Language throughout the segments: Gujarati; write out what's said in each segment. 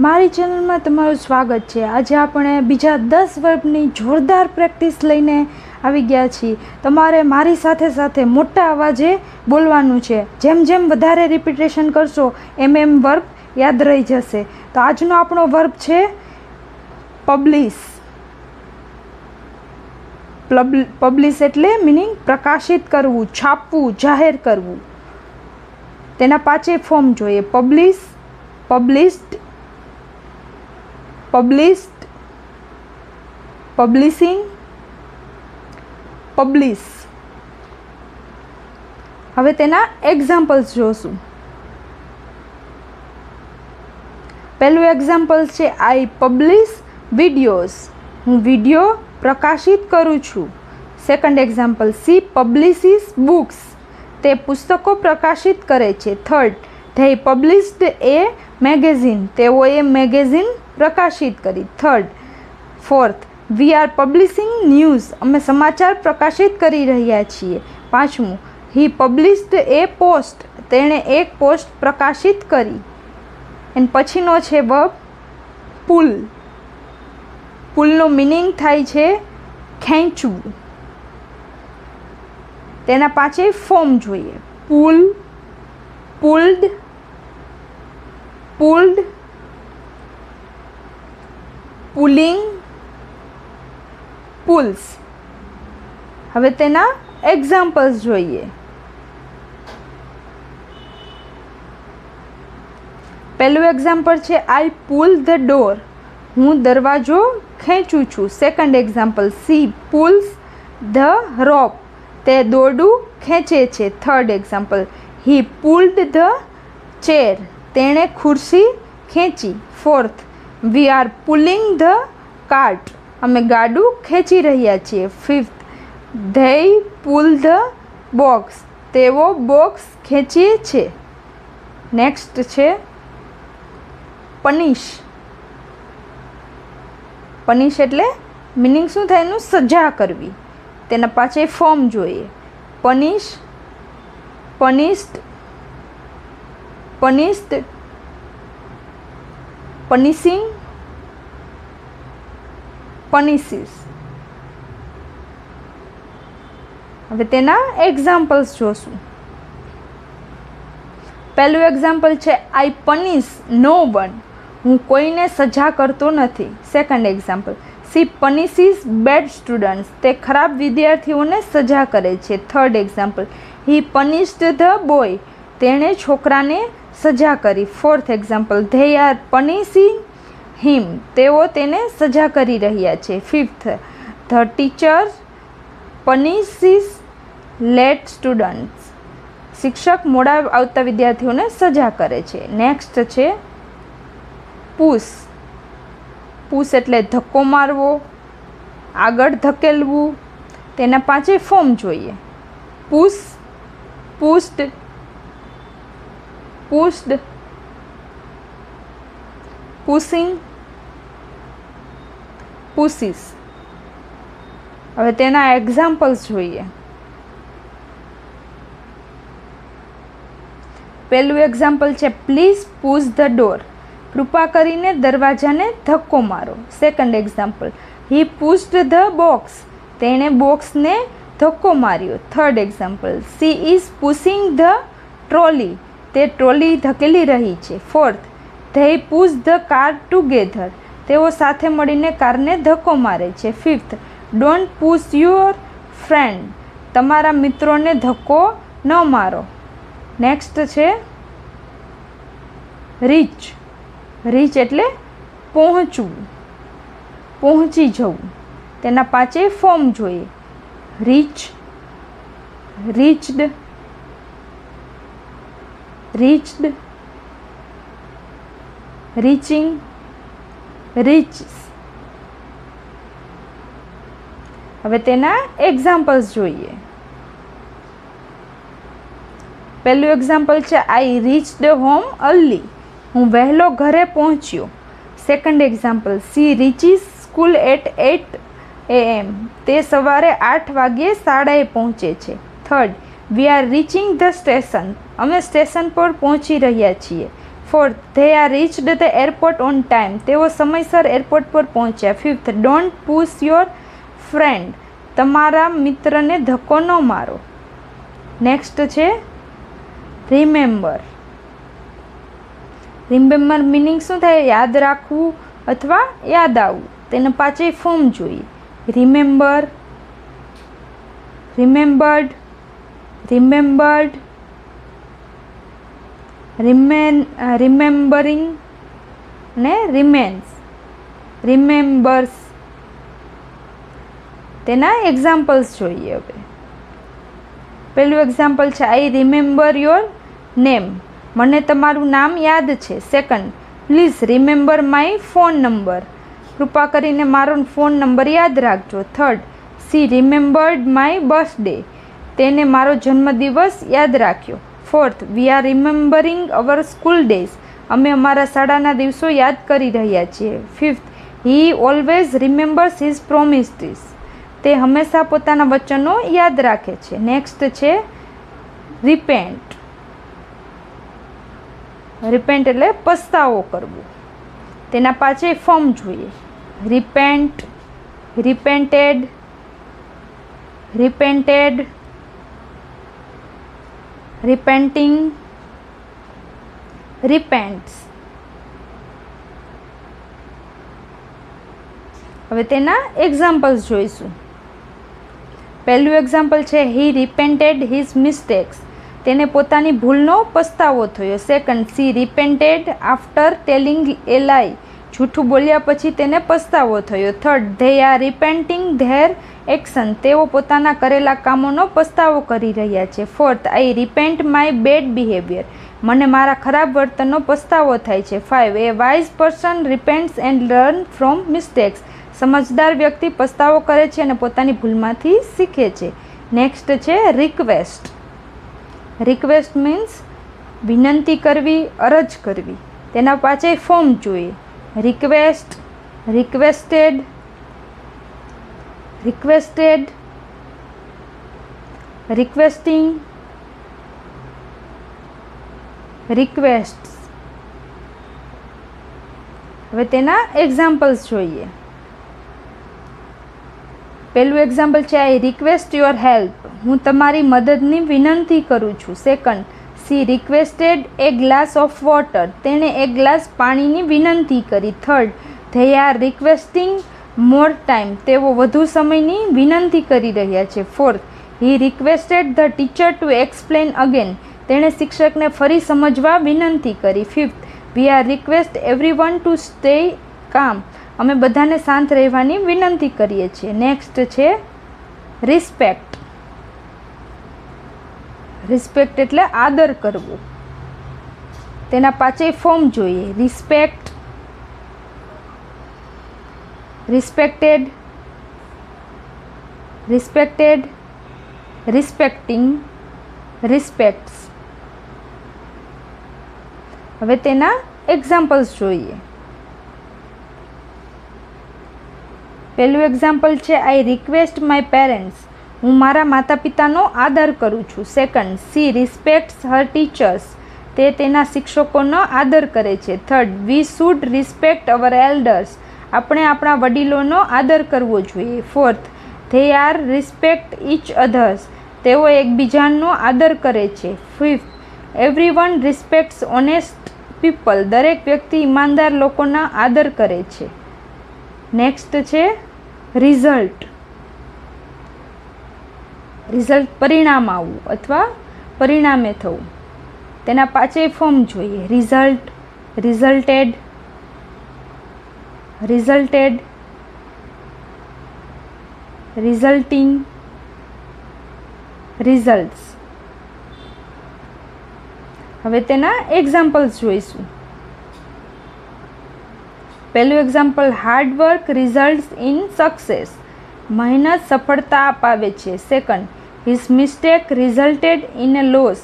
મારી ચેનલમાં તમારું સ્વાગત છે। આજે આપણે બીજા 10 વર્બની જોરદાર પ્રેક્ટિસ લઈને આવી ગયા છીએ। તમારે મારી સાથે સાથે મોટા અવાજે બોલવાનું છે। જેમ જેમ વધારે રિપીટેશન કરશો એમ એમ વર્બ યાદ રહી જશે। તો આજનો આપણો વર્બ છે પબ્લિશ। પબ્લિશ એટલે મિનિંગ પ્રકાશિત કરવું, છાપવું, જાહેર કરવું। તેના 5 ફોર્મ જોઈએ। Publish, published, published, publishing, publish. હવે તેના એક્ઝામ્પલ્સ જોશું। પહેલું એક્ઝામ્પલ છે આઈ પબ્લિશ વિડીયોઝ। હું વિડીયો પ્રકાશિત કરું છું। Second example she publishes books. તે પુસ્તકો પ્રકાશિત કરે છે। Third, they published a magazine. તેઓએ મેગેઝિન પ્રકાશિત કરી। Fourth, we are publishing news. અમે સમાચાર પ્રકાશિત કરી રહ્યા છીએ। પાંચમું, હી પબ્લિશ્ડ એ પોસ્ટ। તેણે એક પોસ્ટ પ્રકાશિત કરી। એન્ડ પછીનો છે વર્બ પુલ। પુલનું મિનિંગ થાય છે ખેંચવું। તેના 5 ફોર્મ જોઈએ। પુલ, પુલ્ડ, પુલ્ડ, પુલિંગ, પુલ્સ। હવે તેના એક્ઝામ્પલ્સ જોઈએ। પહેલું એક્ઝામ્પલ છે આઈ પુલ ધ ડોર। હું દરવાજો ખેંચું છું। Second example she pulls the rope. તે દોરડું ખેંચે છે। Third example he pulled the chair. તેણે ખુરશી ખેંચી। Fourth, we are pulling the cart. અમે ગાડું ખેંચી રહ્યા છીએ। Fifth, they pull the box. તેઓ બોક્સ ખેંચે છે। નેક્સ્ટ છે પનિશ। પનિશ એટલે મિનિંગ શું થાય એનું? સજા કરવી। તેના 5 ફોર્મ જોઈએ। Punish, punished, punished, punishing, punishes. હવે તેના એક્ઝામ્પલ્સ જોશું। પહેલું એક્ઝામ્પલ છે આઈ પનિશ નો વન। હું કોઈને સજા કરતો નથી। Second example she punishes bad students. તે ખરાબ વિદ્યાર્થીઓને સજા કરે છે। Third example he punished the boy. તેણે છોકરાને સજા કરી। Fourth example they are punishing him. તેઓ તેને સજા કરી રહ્યા છે। Fifth, the teacher punishes late students. શિક્ષક મોડા આવતા વિદ્યાર્થીઓને સજા કરે છે। નેક્સ્ટ છે પુશ। પુશ એટલે ધક્કો મારવો, આગળ ધકેલવું। તેના 5 ફોર્મ જોઈએ। Push, pushed, pushed, pushing, pushes. હવે તેના એક્ઝામ્પલ્સ જોઈએ। પહેલું એક્ઝામ્પલ છે પ્લીઝ પુશ ધ ડોર। કૃપા કરીને દરવાજાને ધક્કો મારો। Second example he pushed the box. તેણે બોક્સને ધક્કો માર્યો। Third example she is pushing the trolley. તે ટ્રોલી ધકેલી રહી છે। Fourth, they push the car together. તેઓ સાથે મળીને કારને ધક્કો મારે છે। Fifth, don't push your friend. તમારા મિત્રોને ધક્કો ન મારો। નેક્સ્ટ છે રીચ। રીચ એટલે પહોંચવું, પહોંચી જવું। તેના 5 ફોર્મ જોઈએ। Reach, reached, reached, reaching, reaches. હવે તેના એક્ઝામ્પલ્સ જોઈએ। પહેલું એક્ઝામ્પલ છે આઈ રીચડ હોમ અર્લી। હું વહેલો ઘરે પહોંચ્યો। Second example she reaches school at 8 AM। તે સવારે 8 વાગ્યે શાળાએ પહોંચે છે। Third, we are reaching the station. અમે સ્ટેશન પર પહોંચી રહ્યા છીએ। 4th, they are reached the airport on time. તેઓ સમયસર એરપોર્ટ પર પહોંચ્યા. 5th, don't push your friend. તમારા મિત્રને ધક્કો ન મારો. નેક્સ્ટ છે રિમેમ્બર. રિમેમ્બર મિનિંગ શું થાય? યાદ રાખવું અથવા યાદ આવવું. તેને પાછળ ફોર્મ જોઈએ. રિમેમ્બર, રિમેમ્બર્ડ, રિમેમ્બર્ડ, રિમેમ્બરિંગ અને રિમેન્સ, રિમેમ્બર્સ. તેના એક્ઝામ્પલ્સ જોઈએ. હવે પહેલું એક્ઝામ્પલ છે આઈ રિમેમ્બર યોર નેમ. મને તમારું નામ યાદ છે. Second, please remember my phone number. કૃપા કરીને મારો ફોન નંબર યાદ રાખજો. Third, she remembered my birthday. તેને મારો જન્મદિવસ યાદ રાખ્યો. Fourth, we are remembering our school days. અમે અમારા શાળાના દિવસો યાદ કરી રહ્યા છીએ. Fifth, he always remembers his promises. તે હંમેશા પોતાના વચનો યાદ રાખે છે. નેક્સ્ટ છે રિપેન્ટ. રિપેન્ટ એટલે પસ્તાવો કરવો. તેના પાછળ ફોર્મ જોઈએ. રિપેન્ટ, રિપેન્ટેડ, રિપેન્ટેડ, રિપેન્ટિંગ, રિપેન્ટ્સ. હવે તેના એક્ઝામ્પલ્સ જોઈશું. પહેલું એક્ઝામ્પલ છે હી રિપેન્ટેડ હિઝ મિસ્ટેક્સ. તેને પોતાની ભૂલનો પસ્તાવો થયો. Second, she repented after telling a lie. જૂઠું બોલ્યા પછી તેને પસ્તાવો થયો. Third, they are repenting their action. તેઓ પોતાના કરેલા કામોનો પસ્તાવો કરી રહ્યા છે. Fourth, I repent my bad behaviour. મને મારા ખરાબ વર્તનનો પસ્તાવો થાય છે. 5, a wise person repents and learn from mistakes. સમજદાર વ્યક્તિ પસ્તાવો કરે છે અને પોતાની ભૂલમાંથી શીખે છે. નેક્સ્ટ છે રિક્વેસ્ટ. રિક્વેસ્ટ મીન્સ વિનંતી કરવી, અરજ કરવી. તેના પાછળ ફોર્મ જોઈએ. Request, requested, requested, requesting, requests. હવે તેના એક્ઝામ્પલ્સ જોઈએ. પહેલું એક્ઝામ્પલ છે આઈ રિક્વેસ્ટ યોર હેલ્પ. હું તમારી મદદની વિનંતી કરું છું. Second, C requested A glass of water. તેણે એક ગ્લાસ પાણીની વિનંતી કરી. Third, they R requesting more time. તેઓ વધુ સમયની વિનંતી કરી રહ્યા છે. Fourth, he requested the teacher two explain again. તેણે શિક્ષકને ફરી સમજવા વિનંતી કરી. Fifth, we are request everyone to stay કામ. અમે બધાને શાંત રહેવાની વિનંતી કરીએ છીએ. નેક્સ્ટ છે રિસ્પેક્ટ. રિસ્પેક્ટ એટલે આદર કરવો. તેના પાછળ ફોર્મ જોઈએ. Respect, respected, respected, રિસ્પેક્ટિંગ, રિસ્પેક્ટ્સ. હવે તેના એક્ઝામ્પલ્સ જોઈએ. પહેલું એક્ઝામ્પલ છે આઈ રિક્વેસ્ટ માય પેરેન્ટ્સ. હું મારા માતા પિતાનો આદર કરું છું. Second, she respects her teachers. તે તેના શિક્ષકોનો આદર કરે છે. Third, we should respect our elders. આપણે આપણા વડીલોનો આદર કરવો જોઈએ. Fourth, they are respect each others. તેઓ એકબીજાનો આદર કરે છે. Fifth, everyone respects honest people. દરેક વ્યક્તિ ઈમાનદાર લોકોના આદર કરે છે. નેક્સ્ટ છે રિઝલ્ટ. રિઝલ્ટ પરિણામ આવવું અથવા પરિણામે થવું. તેના પાછળ ફોર્મ જોઈએ. Result, resulted, resulted, resulting, results. હવે તેના એક્ઝામ્પલ્સ જોઈશું. પહેલું example, hard work results in success. મહેનત સફળતા અપાવે છે. Second, his mistake resulted in a loss.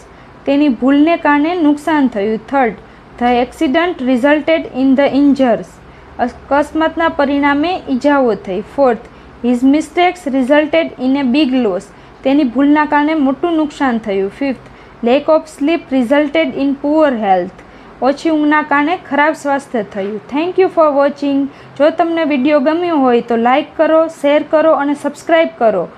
તેની ભૂલને કારણે નુકસાન થયું. Third, the accident resulted in the injuries. અકસ્માતના પરિણામે ઈજાઓ થઈ. Fourth, his mistakes resulted in a big loss. તેની ભૂલના કારણે મોટું નુકસાન થયું. Fifth, lack of sleep resulted in poor health. ઓછી ઊંઘના કારણે ખરાબ સ્વાસ્થ્ય થયું. Thank you for watching. જો તમને વિડીયો ગમ્યો હોય તો લાઈક કરો, શેર કરો અને સબસ્ક્રાઈબ કરો.